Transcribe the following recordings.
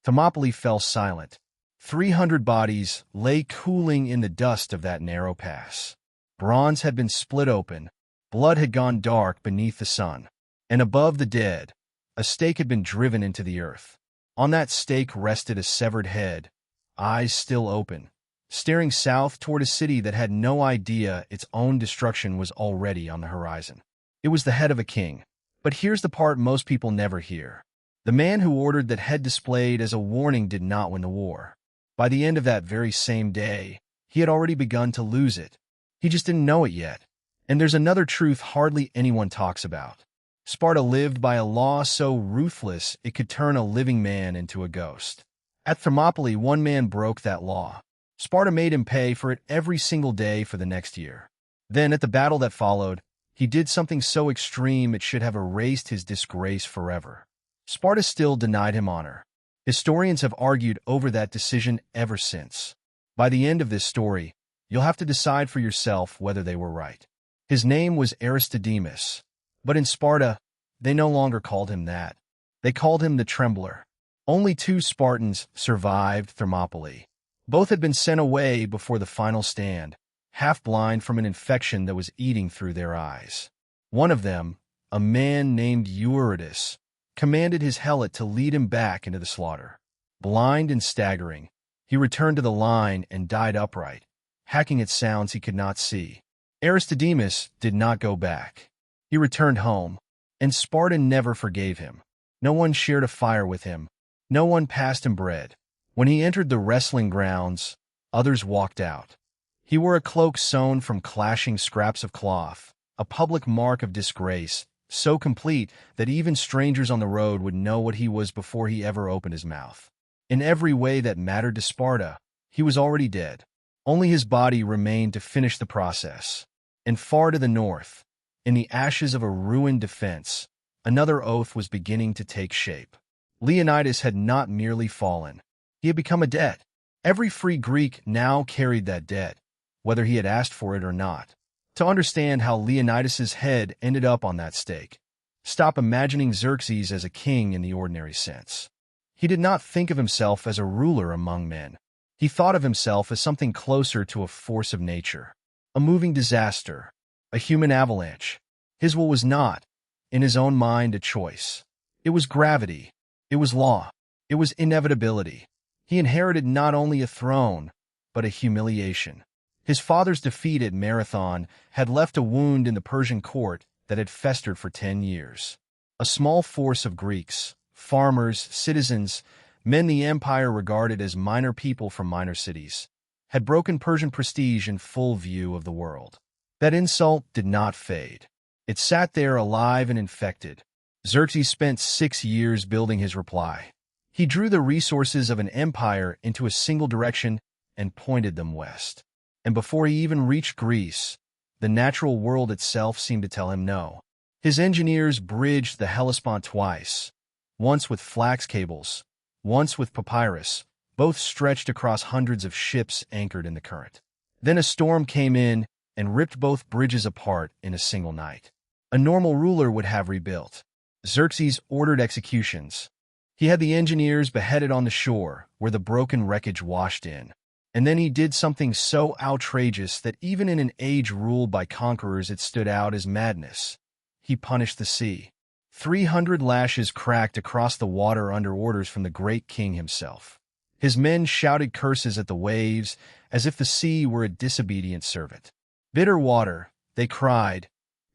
Thermopylae fell silent. 300 bodies lay cooling in the dust of that narrow pass. Bronze had been split open, blood had gone dark beneath the sun, and above the dead, a stake had been driven into the earth. On that stake rested a severed head, eyes still open, staring south toward a city that had no idea its own destruction was already on the horizon. It was the head of a king. But here's the part most people never hear. The man who ordered that head displayed as a warning did not win the war. By the end of that very same day, he had already begun to lose it. He just didn't know it yet. And there's another truth hardly anyone talks about. Sparta lived by a law so ruthless it could turn a living man into a ghost. At Thermopylae, one man broke that law. Sparta made him pay for it every single day for the next year. Then, at the battle that followed, he did something so extreme it should have erased his disgrace forever. Sparta still denied him honor. Historians have argued over that decision ever since. By the end of this story, you'll have to decide for yourself whether they were right. His name was Aristodemus, but in Sparta, they no longer called him that. They called him the Trembler. Only 2 Spartans survived Thermopylae. Both had been sent away before the final stand, half-blind from an infection that was eating through their eyes. One of them, a man named Eurytus, commanded his helot to lead him back into the slaughter. Blind and staggering, he returned to the line and died upright, hacking at sounds he could not see. Aristodemus did not go back. He returned home, and Sparta never forgave him. No one shared a fire with him. No one passed him bread. When he entered the wrestling grounds, others walked out. He wore a cloak sewn from clashing scraps of cloth, a public mark of disgrace, so complete that even strangers on the road would know what he was before he ever opened his mouth. In every way that mattered to Sparta, he was already dead. Only his body remained to finish the process. And far to the north, in the ashes of a ruined defense, another oath was beginning to take shape. Leonidas had not merely fallen. He had become a debt. Every free Greek now carried that debt, whether he had asked for it or not. To understand how Leonidas's head ended up on that stake, stop imagining Xerxes as a king in the ordinary sense. He did not think of himself as a ruler among men. He thought of himself as something closer to a force of nature, a moving disaster, a human avalanche. His will was not, in his own mind, a choice. It was gravity. It was law. It was inevitability. He inherited not only a throne, but a humiliation. His father's defeat at Marathon had left a wound in the Persian court that had festered for 10 years. A small force of Greeks, farmers, citizens, men the empire regarded as minor people from minor cities, had broken Persian prestige in full view of the world. That insult did not fade. It sat there alive and infected. Xerxes spent 6 years building his reply. He drew the resources of an empire into a single direction and pointed them west. And before he even reached Greece, the natural world itself seemed to tell him no. His engineers bridged the Hellespont twice, once with flax cables, once with papyrus, both stretched across hundreds of ships anchored in the current. Then a storm came in and ripped both bridges apart in a single night. A normal ruler would have rebuilt. Xerxes ordered executions. He had the engineers beheaded on the shore, where the broken wreckage washed in. And then he did something so outrageous that even in an age ruled by conquerors it stood out as madness. He punished the sea. 300 lashes cracked across the water under orders from the great king himself. His men shouted curses at the waves as if the sea were a disobedient servant. Bitter water, they cried,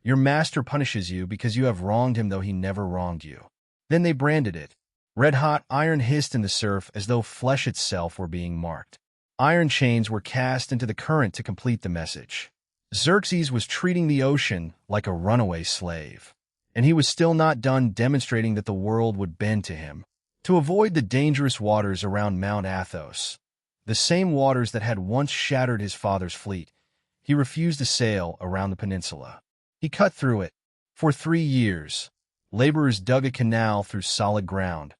your master punishes you because you have wronged him though he never wronged you. Then they branded it. Red-hot iron hissed in the surf as though flesh itself were being marked. Iron chains were cast into the current to complete the message. Xerxes was treating the ocean like a runaway slave, and he was still not done demonstrating that the world would bend to him. To avoid the dangerous waters around Mount Athos, the same waters that had once shattered his father's fleet, he refused to sail around the peninsula. He cut through it. For 3 years, laborers dug a canal through solid ground,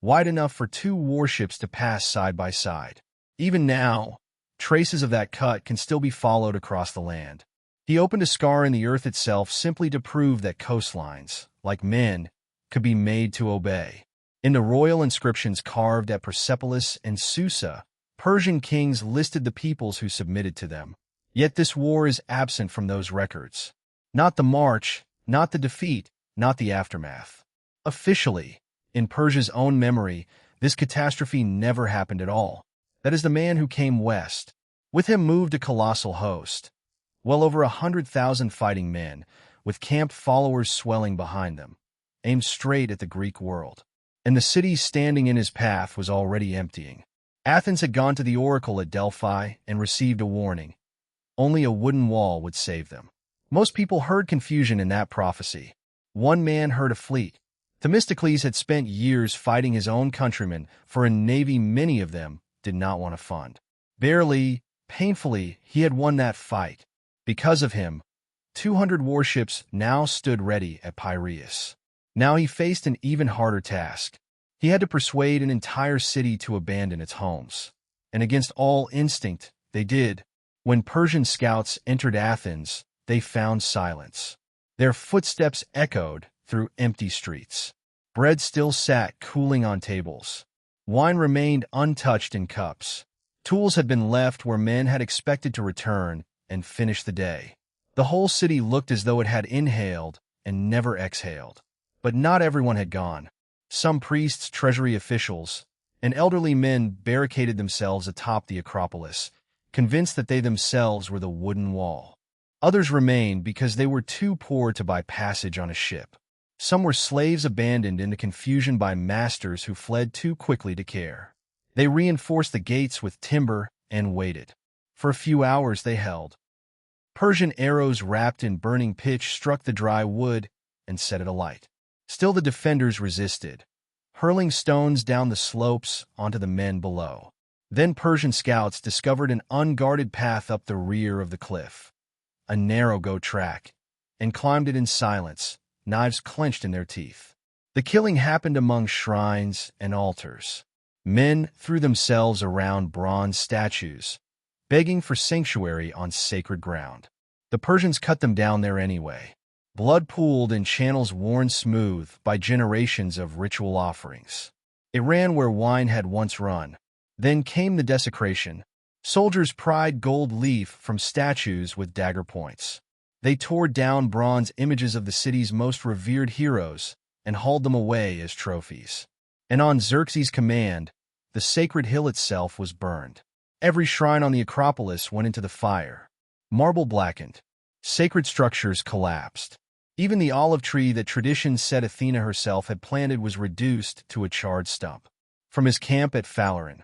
wide enough for 2 warships to pass side by side. Even now, traces of that cut can still be followed across the land. He opened a scar in the earth itself simply to prove that coastlines, like men, could be made to obey. In the royal inscriptions carved at Persepolis and Susa, Persian kings listed the peoples who submitted to them. Yet this war is absent from those records. Not the march, not the defeat, not the aftermath. Officially, in Persia's own memory, this catastrophe never happened at all. That is the man who came west. With him moved a colossal host, well over 100,000 fighting men, with camp followers swelling behind them, aimed straight at the Greek world. And the city standing in his path was already emptying. Athens had gone to the oracle at Delphi and received a warning. Only a wooden wall would save them. Most people heard confusion in that prophecy. One man heard a fleet. Themistocles had spent years fighting his own countrymen for a navy many of them did not want to fund. Barely, painfully, he had won that fight. Because of him, 200 warships now stood ready at Piraeus. Now he faced an even harder task. He had to persuade an entire city to abandon its homes. And against all instinct, they did. When Persian scouts entered Athens, they found silence. Their footsteps echoed through empty streets. Bread still sat cooling on tables. Wine remained untouched in cups. Tools had been left where men had expected to return and finish the day. The whole city looked as though it had inhaled and never exhaled. But not everyone had gone. Some priests, treasury officials, and elderly men barricaded themselves atop the Acropolis, convinced that they themselves were the wooden wall. Others remained because they were too poor to buy passage on a ship. Some were slaves abandoned into confusion by masters who fled too quickly to care. They reinforced the gates with timber and waited. For a few hours they held. Persian arrows wrapped in burning pitch struck the dry wood and set it alight. Still the defenders resisted, hurling stones down the slopes onto the men below. Then Persian scouts discovered an unguarded path up the rear of the cliff, a narrow goat track, and climbed it in silence, knives clenched in their teeth. The killing happened among shrines and altars. Men threw themselves around bronze statues, begging for sanctuary on sacred ground. The Persians cut them down there anyway. Blood pooled in channels worn smooth by generations of ritual offerings. It ran where wine had once run. Then came the desecration. Soldiers pried gold leaf from statues with dagger points. They tore down bronze images of the city's most revered heroes and hauled them away as trophies. And on Xerxes' command, the sacred hill itself was burned. Every shrine on the Acropolis went into the fire. Marble blackened. Sacred structures collapsed. Even the olive tree that tradition said Athena herself had planted was reduced to a charred stump. From his camp at Phaleron,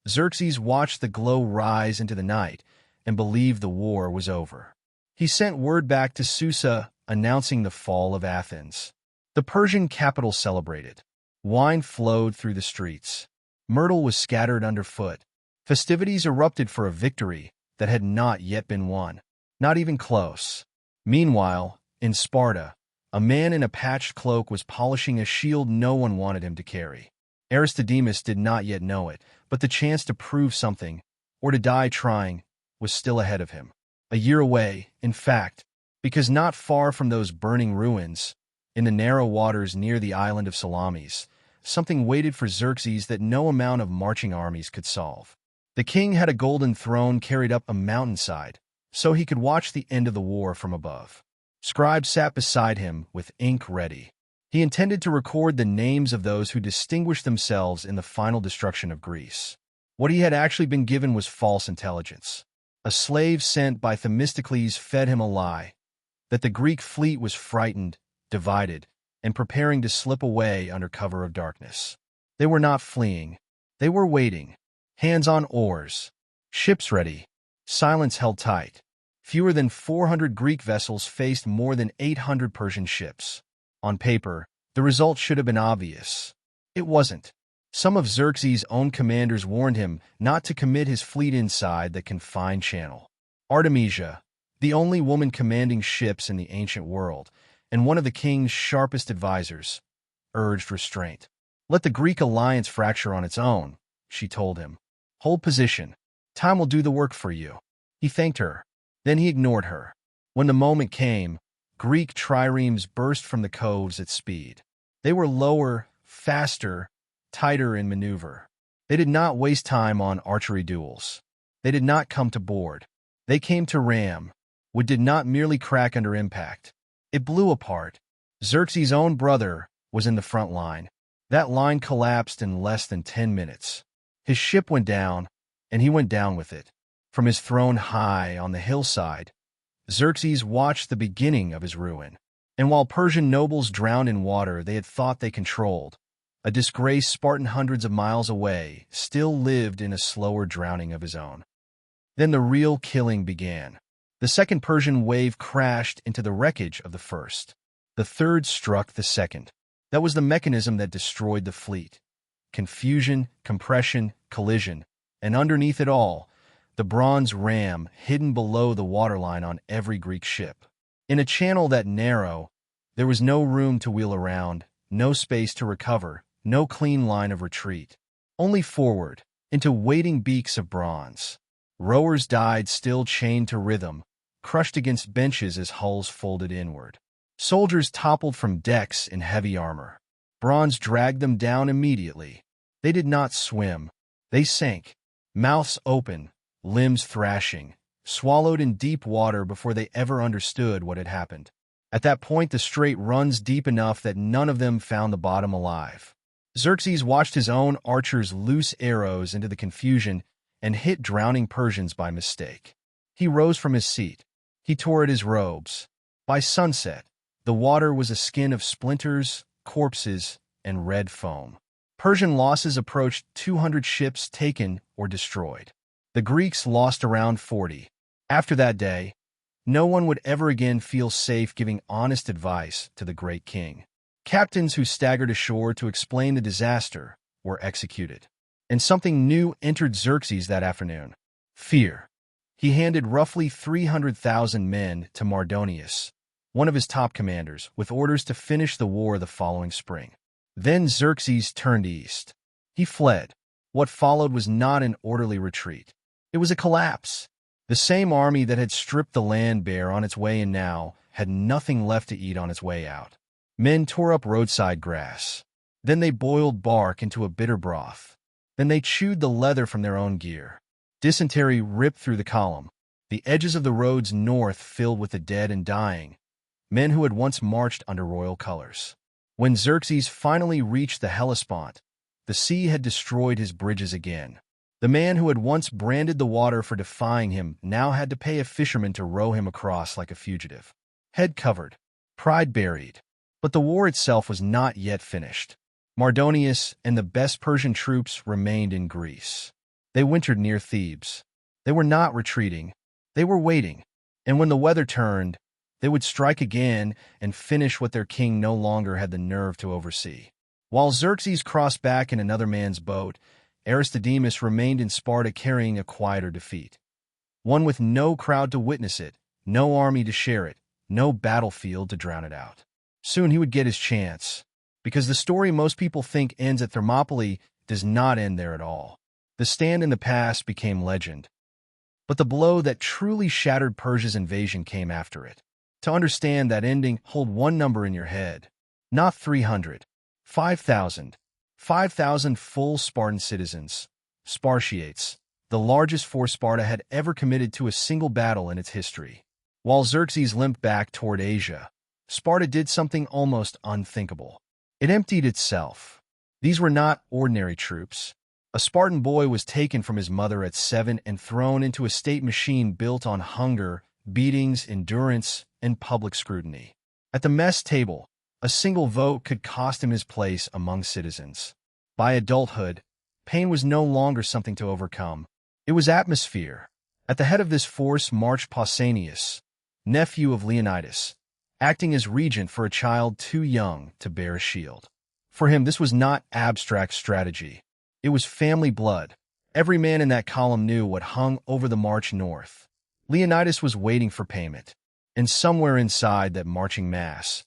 Xerxes watched the glow rise into the night and believed the war was over. He sent word back to Susa announcing the fall of Athens. The Persian capital celebrated. Wine flowed through the streets. Myrtle was scattered underfoot. Festivities erupted for a victory that had not yet been won. Not even close. Meanwhile, in Sparta, a man in a patched cloak was polishing a shield no one wanted him to carry. Aristodemus did not yet know it, but the chance to prove something, or to die trying, was still ahead of him. A year away, in fact, because not far from those burning ruins, in the narrow waters near the island of Salamis, something waited for Xerxes that no amount of marching armies could solve. The king had a golden throne carried up a mountainside, so he could watch the end of the war from above. Scribes sat beside him with ink ready. He intended to record the names of those who distinguished themselves in the final destruction of Greece. What he had actually been given was false intelligence. A slave sent by Themistocles fed him a lie, that the Greek fleet was frightened, divided, and preparing to slip away under cover of darkness. They were not fleeing. They were waiting, hands on oars, ships ready, silence held tight. Fewer than 400 Greek vessels faced more than 800 Persian ships. On paper, the result should have been obvious. It wasn't. Some of Xerxes' own commanders warned him not to commit his fleet inside the confined channel. Artemisia, the only woman commanding ships in the ancient world, and one of the king's sharpest advisors, urged restraint. Let the Greek alliance fracture on its own, she told him. Hold position. Time will do the work for you. He thanked her. Then he ignored her. When the moment came, Greek triremes burst from the coves at speed. They were lower, faster, tighter in maneuver. They did not waste time on archery duels. They did not come to board. They came to ram. Wood did not merely crack under impact. It blew apart. Xerxes' own brother was in the front line. That line collapsed in less than 10 minutes. His ship went down, and he went down with it. From his throne high on the hillside, Xerxes watched the beginning of his ruin. And while Persian nobles drowned in water they had thought they controlled, a disgraced Spartan hundreds of miles away still lived in a slower drowning of his own. Then the real killing began. The second Persian wave crashed into the wreckage of the first. The third struck the second. That was the mechanism that destroyed the fleet. Confusion, compression, collision, and underneath it all, the bronze ram hidden below the waterline on every Greek ship. In a channel that narrow, there was no room to wheel around, no space to recover, no clean line of retreat. Only forward, into waiting beaks of bronze. Rowers died still chained to rhythm, crushed against benches as hulls folded inward. Soldiers toppled from decks in heavy armor. Bronze dragged them down immediately. They did not swim. They sank, mouths open, limbs thrashing, swallowed in deep water before they ever understood what had happened. At that point, the strait runs deep enough that none of them found the bottom alive. Xerxes watched his own archers loose arrows into the confusion and hit drowning Persians by mistake. He rose from his seat. He tore at his robes. By sunset, the water was a skin of splinters, corpses, and red foam. Persian losses approached 200 ships taken or destroyed. The Greeks lost around 40. After that day, no one would ever again feel safe giving honest advice to the great king. Captains who staggered ashore to explain the disaster were executed. And something new entered Xerxes that afternoon: fear. He handed roughly 300,000 men to Mardonius, one of his top commanders, with orders to finish the war the following spring. Then Xerxes turned east. He fled. What followed was not an orderly retreat. It was a collapse. The same army that had stripped the land bare on its way in now had nothing left to eat on its way out. Men tore up roadside grass. Then they boiled bark into a bitter broth. Then they chewed the leather from their own gear. Dysentery ripped through the column. The edges of the roads north filled with the dead and dying, men who had once marched under royal colors. When Xerxes finally reached the Hellespont, the sea had destroyed his bridges again. The man who had once branded the water for defying him now had to pay a fisherman to row him across like a fugitive. Head covered, pride buried. But the war itself was not yet finished. Mardonius and the best Persian troops remained in Greece. They wintered near Thebes. They were not retreating. They were waiting. And when the weather turned, they would strike again and finish what their king no longer had the nerve to oversee. While Xerxes crossed back in another man's boat, Aristodemus remained in Sparta carrying a quieter defeat. One with no crowd to witness it, no army to share it, no battlefield to drown it out. Soon he would get his chance, because the story most people think ends at Thermopylae does not end there at all. The stand in the past became legend. But the blow that truly shattered Persia's invasion came after it. To understand that ending, hold one number in your head. Not 300. 5,000. 5,000 full Spartan citizens, Spartiates, the largest force Sparta had ever committed to a single battle in its history. While Xerxes limped back toward Asia, Sparta did something almost unthinkable. It emptied itself. These were not ordinary troops. A Spartan boy was taken from his mother at 7 and thrown into a state machine built on hunger, beatings, endurance, and public scrutiny. At the mess table, a single vote could cost him his place among citizens. By adulthood, pain was no longer something to overcome. It was atmosphere. At the head of this force marched Pausanias, nephew of Leonidas, acting as regent for a child too young to bear a shield. For him, this was not abstract strategy. It was family blood. Every man in that column knew what hung over the march north. Leonidas was waiting for payment. And somewhere inside that marching mass,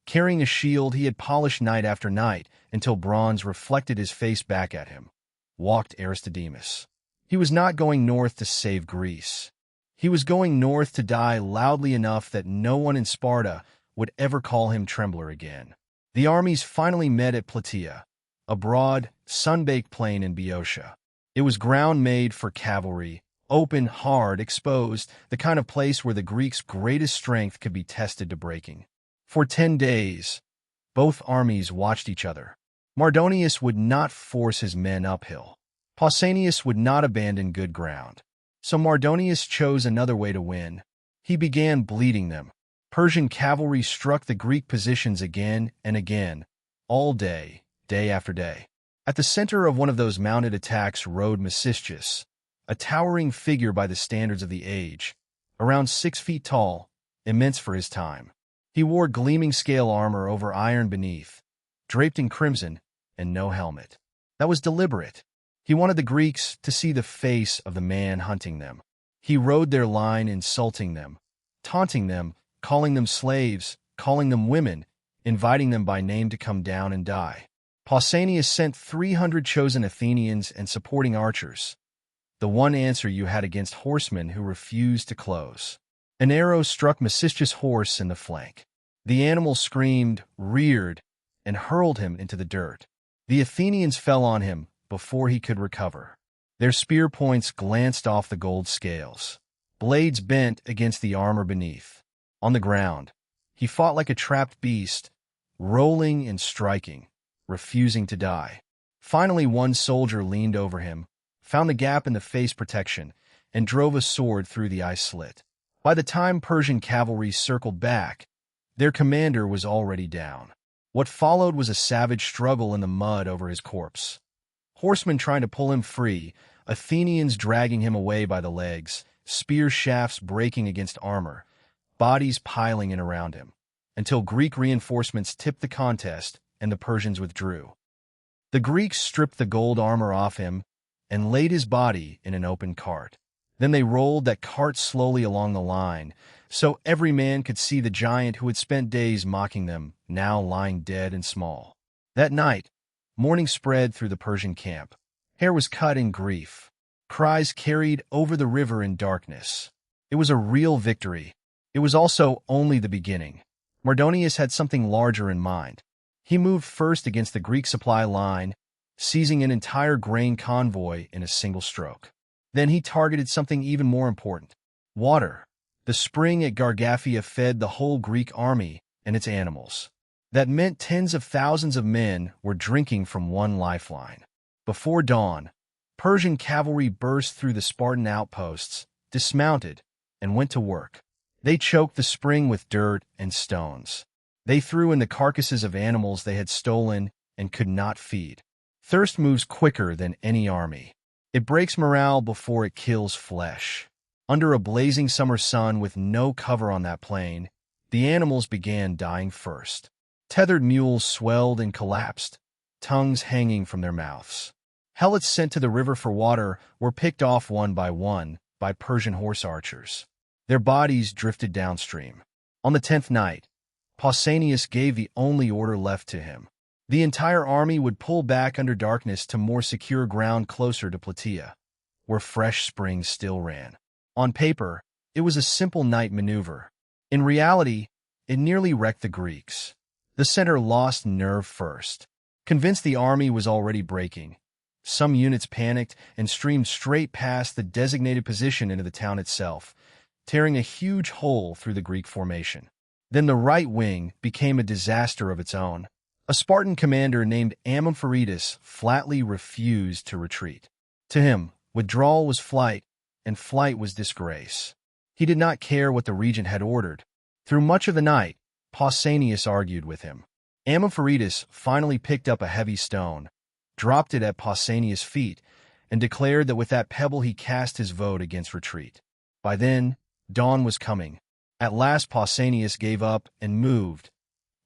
carrying a shield he had polished night after night until bronze reflected his face back at him, walked Aristodemus. He was not going north to save Greece. He was going north to die loudly enough that no one in Sparta would ever call him trembler again. The armies finally met at Plataea. a broad, sun-baked plain in Boeotia. It was ground made for cavalry, open, hard, exposed, the kind of place where the Greeks' greatest strength could be tested to breaking. For 10 days, both armies watched each other. Mardonius would not force his men uphill. Pausanias would not abandon good ground. So Mardonius chose another way to win. He began bleeding them. Persian cavalry struck the Greek positions again and again, all day, day after day. At the center of one of those mounted attacks rode Mecistius, a towering figure by the standards of the age, around 6 feet tall, immense for his time. He wore gleaming scale armor over iron beneath, draped in crimson, and no helmet. That was deliberate. He wanted the Greeks to see the face of the man hunting them. He rode their line, insulting them, taunting them, calling them slaves, calling them women, inviting them by name to come down and die. Pausanias sent 300 chosen Athenians and supporting archers, the one answer you had against horsemen who refused to close. An arrow struck Mecistius' horse in the flank. The animal screamed, reared, and hurled him into the dirt. The Athenians fell on him before he could recover. Their spear points glanced off the gold scales. Blades bent against the armor beneath. On the ground, he fought like a trapped beast, rolling and striking, refusing to die. Finally, one soldier leaned over him, found the gap in the face protection, and drove a sword through the ice slit. By the time Persian cavalry circled back, their commander was already down. What followed was a savage struggle in the mud over his corpse. Horsemen trying to pull him free, Athenians dragging him away by the legs, spear shafts breaking against armor, bodies piling in around him, until Greek reinforcements tipped the contest and the Persians withdrew. The Greeks stripped the gold armor off him and laid his body in an open cart. Then they rolled that cart slowly along the line, so every man could see the giant who had spent days mocking them, now lying dead and small. That night, mourning spread through the Persian camp. Hair was cut in grief. Cries carried over the river in darkness. It was a real victory. It was also only the beginning. Mardonius had something larger in mind. He moved first against the Greek supply line, seizing an entire grain convoy in a single stroke. Then he targeted something even more important: water. The spring at Gargaphia fed the whole Greek army and its animals. That meant tens of thousands of men were drinking from one lifeline. Before dawn, Persian cavalry burst through the Spartan outposts, dismounted, and went to work. They choked the spring with dirt and stones. They threw in the carcasses of animals they had stolen and could not feed. Thirst moves quicker than any army. It breaks morale before it kills flesh. Under a blazing summer sun with no cover on that plain, the animals began dying first. Tethered mules swelled and collapsed, tongues hanging from their mouths. Helots sent to the river for water were picked off one by Persian horse archers. Their bodies drifted downstream. On the 10th night, Pausanias gave the only order left to him. The entire army would pull back under darkness to more secure ground closer to Plataea, where fresh springs still ran. On paper, it was a simple night maneuver. In reality, it nearly wrecked the Greeks. The center lost nerve first. Convinced the army was already breaking, some units panicked and streamed straight past the designated position into the town itself, tearing a huge hole through the Greek formation. Then the right wing became a disaster of its own. A Spartan commander named Ammopharidas flatly refused to retreat. To him, withdrawal was flight, and flight was disgrace. He did not care what the regent had ordered. Through much of the night, Pausanias argued with him. Ammopharidas finally picked up a heavy stone, dropped it at Pausanias' feet, and declared that with that pebble he cast his vote against retreat. By then, dawn was coming. At last Pausanias gave up and moved,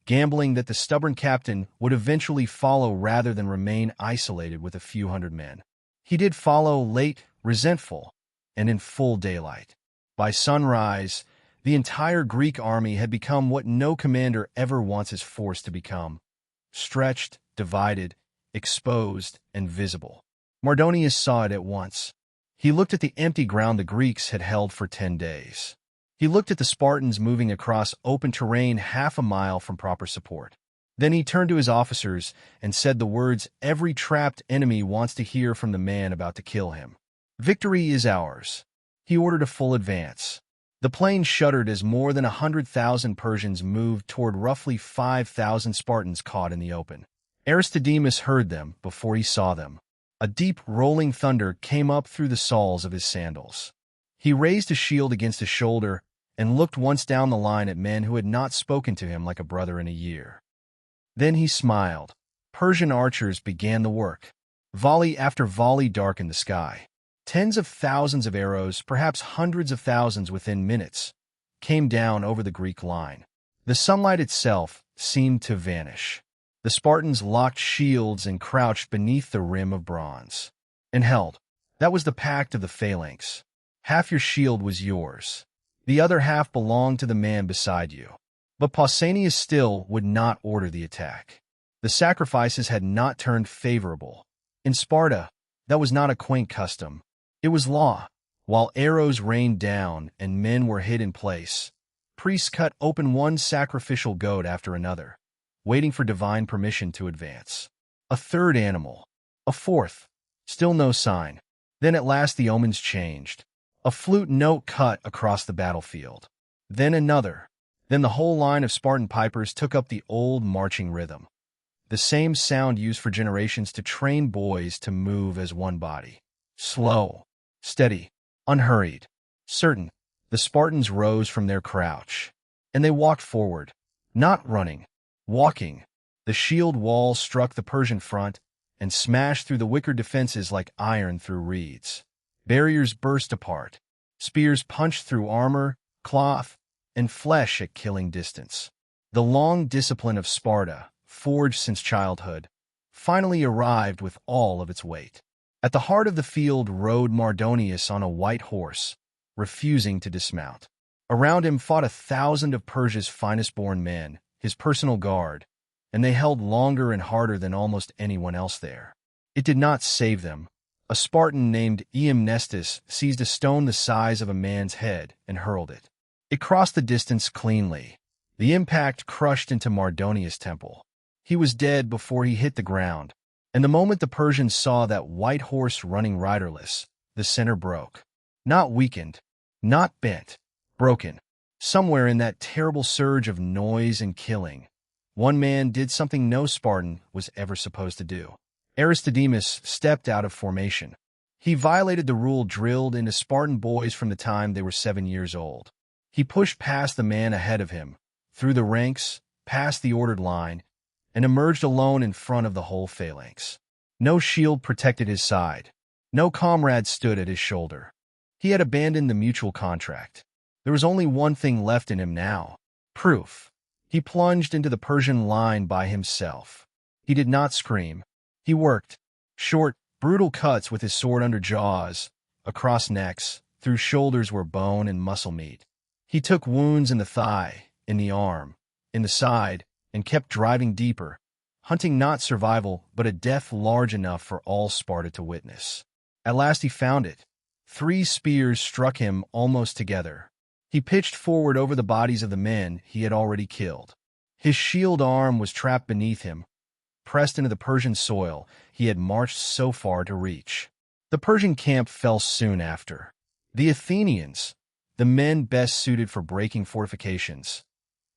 gambling that the stubborn captain would eventually follow rather than remain isolated with a few hundred men. He did follow, late, resentful, and in full daylight. By sunrise, the entire Greek army had become what no commander ever wants his force to become: stretched, divided, exposed, and visible. Mardonius saw it at once. He looked at the empty ground the Greeks had held for 10 days. He looked at the Spartans moving across open terrain half a mile from proper support. Then he turned to his officers and said the words every trapped enemy wants to hear from the man about to kill him. "Victory is ours." He ordered a full advance. The plain shuddered as more than 100,000 Persians moved toward roughly 5,000 Spartans caught in the open. Aristodemus heard them before he saw them. A deep, rolling thunder came up through the soles of his sandals. He raised a shield against his shoulder and looked once down the line at men who had not spoken to him like a brother in a year. Then he smiled. Persian archers began the work. Volley after volley darkened the sky. Tens of thousands of arrows, perhaps hundreds of thousands within minutes, came down over the Greek line. The sunlight itself seemed to vanish. The Spartans locked shields and crouched beneath the rim of bronze. And held. That was the pact of the phalanx. Half your shield was yours. The other half belonged to the man beside you. But Pausanias still would not order the attack. The sacrifices had not turned favorable. In Sparta, that was not a quaint custom. It was law. While arrows rained down and men were hid in place, priests cut open one sacrificial goat after another, waiting for divine permission to advance. A third animal. A fourth. Still no sign. Then at last the omens changed. A flute note cut across the battlefield. Then another. Then the whole line of Spartan pipers took up the old marching rhythm. The same sound used for generations to train boys to move as one body. Slow. Steady, unhurried, certain. The Spartans rose from their crouch, and they walked forward, not running, walking. The shield wall struck the Persian front and smashed through the wicker defenses like iron through reeds. Barriers burst apart. Spears punched through armor, cloth, and flesh at killing distance. The long discipline of Sparta, forged since childhood, finally arrived with all of its weight. At the heart of the field rode Mardonius on a white horse, refusing to dismount. Around him fought 1,000 of Persia's finest-born men, his personal guard, and they held longer and harder than almost anyone else there. It did not save them. A Spartan named Leonidas seized a stone the size of a man's head and hurled it. It crossed the distance cleanly. The impact crushed into Mardonius' temple. He was dead before he hit the ground. And the moment the Persians saw that white horse running riderless, the center broke. Not weakened, not bent, broken. Somewhere in that terrible surge of noise and killing, one man did something no Spartan was ever supposed to do. Aristodemus stepped out of formation. He violated the rule drilled into Spartan boys from the time they were 7 years old. He pushed past the man ahead of him, through the ranks, past the ordered line, and emerged alone in front of the whole phalanx. No shield protected his side. No comrade stood at his shoulder. He had abandoned the mutual contract. There was only one thing left in him now: proof. He plunged into the Persian line by himself. He did not scream. He worked. Short, brutal cuts with his sword under jaws, across necks, through shoulders where bone and muscle meet. He took wounds in the thigh, in the arm, in the side, and kept driving deeper, hunting not survival, but a death large enough for all Sparta to witness. At last he found it. 3 spears struck him almost together. He pitched forward over the bodies of the men he had already killed. His shield arm was trapped beneath him, pressed into the Persian soil he had marched so far to reach. The Persian camp fell soon after. The Athenians, the men best suited for breaking fortifications,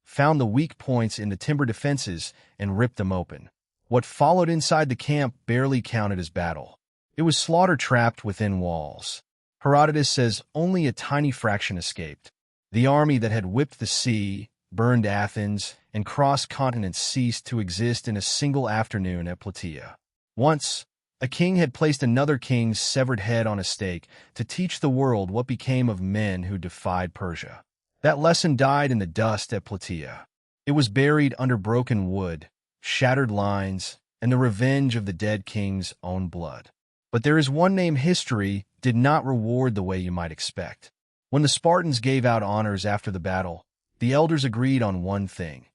found the weak points in the timber defenses and ripped them open. What followed inside the camp barely counted as battle. It was slaughter trapped within walls. Herodotus says only a tiny fraction escaped. The army that had whipped the sea, burned Athens, and crossed continents ceased to exist in a single afternoon at Plataea. Once, a king had placed another king's severed head on a stake to teach the world what became of men who defied Persia. That lesson died in the dust at Plataea. It was buried under broken wood, shattered lines, and the revenge of the dead king's own blood. But there is one name history did not reward the way you might expect. When the Spartans gave out honors after the battle, the elders agreed on one thing.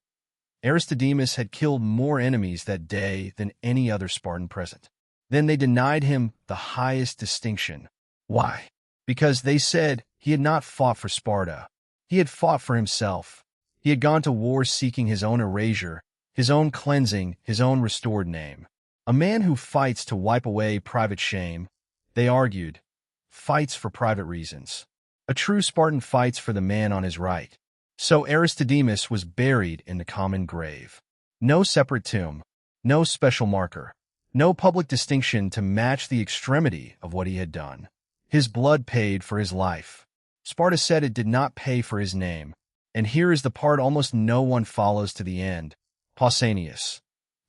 Aristodemus had killed more enemies that day than any other Spartan present. Then they denied him the highest distinction. Why? Because they said he had not fought for Sparta. He had fought for himself. He had gone to war seeking his own erasure, his own cleansing, his own restored name. A man who fights to wipe away private shame, they argued, fights for private reasons. A true Spartan fights for the man on his right. So Aristodemus was buried in the common grave. No separate tomb, no special marker, no public distinction to match the extremity of what he had done. His blood paid for his life. Sparta said it did not pay for his name. And here is the part almost no one follows to the end. Pausanias,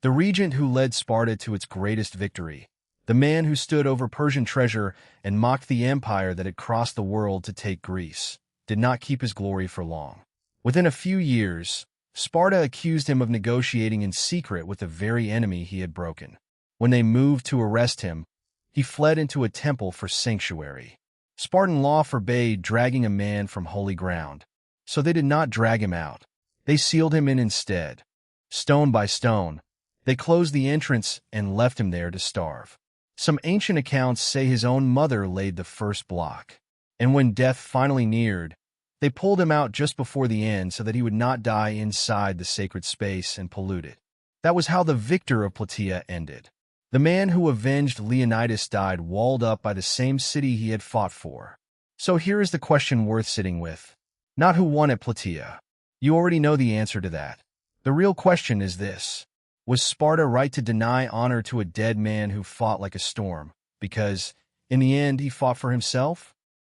the regent who led Sparta to its greatest victory, the man who stood over Persian treasure and mocked the empire that had crossed the world to take Greece, did not keep his glory for long. Within a few years, Sparta accused him of negotiating in secret with the very enemy he had broken. When they moved to arrest him, he fled into a temple for sanctuary. Spartan law forbade dragging a man from holy ground, so they did not drag him out. They sealed him in instead. Stone by stone, they closed the entrance and left him there to starve. Some ancient accounts say his own mother laid the first block. And when death finally neared, they pulled him out just before the end so that he would not die inside the sacred space and pollute it. That was how the victor of Plataea ended. The man who avenged Leonidas died walled up by the same city he had fought for. So here is the question worth sitting with. Not who won at Plataea. You already know the answer to that. The real question is this. Was Sparta right to deny honor to a dead man who fought like a storm, because, in the end, he fought for himself?